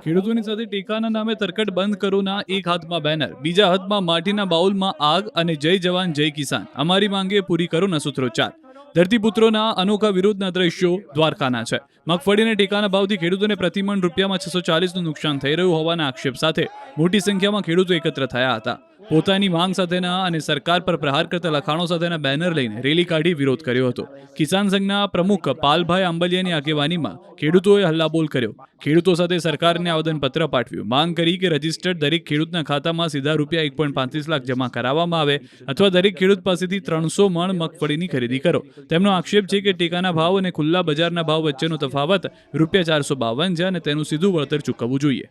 ખેડૂતોની સાથે ટેકાના નામે તરકટ બંધ કરોના એક હાથમાં બેનર, બીજા હાથમાં માટીના બાઉલમાં આગ અને જય જવાન જય કિસાન, અમારી માંગે પૂરી કરોના સૂત્રોચ્ચાર. ધરતીપુત્રોના અનોખા વિરોધના દ્રશ્યો દ્વારકાના છે. મગફળીને ટેકાના ભાવથી ખેડૂતોને પ્રતિમણ રૂપિયામાં 640નું નુકસાન થઈ રહ્યું હોવાના આક્ષેપ સાથે મોટી સંખ્યામાં ખેડૂતો એકત્ર થયા હતા. પોતાની માંગ સાથેના અને સરકાર પર પ્રહાર કરતા લખાણો સાથેના બેનર લઈને રેલી કાઢી વિરોધ કર્યો હતો. કિસાન સંઘના પ્રમુખ પાલભાઈ આંબલિયાની આગેવાનીમાં ખેડૂતોએ હલ્લાબોલ કર્યો. ખેડૂતો સાથે સરકારને આવેદનપત્ર પાઠવ્યું. માંગ કરી કે રજીસ્ટર્ડ દરેક ખેડૂતના ખાતામાં સીધા રૂપિયા 1.35 લાખ જમા કરાવવામાં આવે અથવા દરેક ખેડૂત પાસેથી 300 મણ મગફળીની ખરીદી કરો. તેમનો આક્ષેપ છે કે ટેકાના ભાવ અને ખુલ્લા બજારના ભાવ વચ્ચેનો તફાવત રૂપિયા 452 છે અને તેનું સીધું વળતર ચૂકવવું જોઈએ.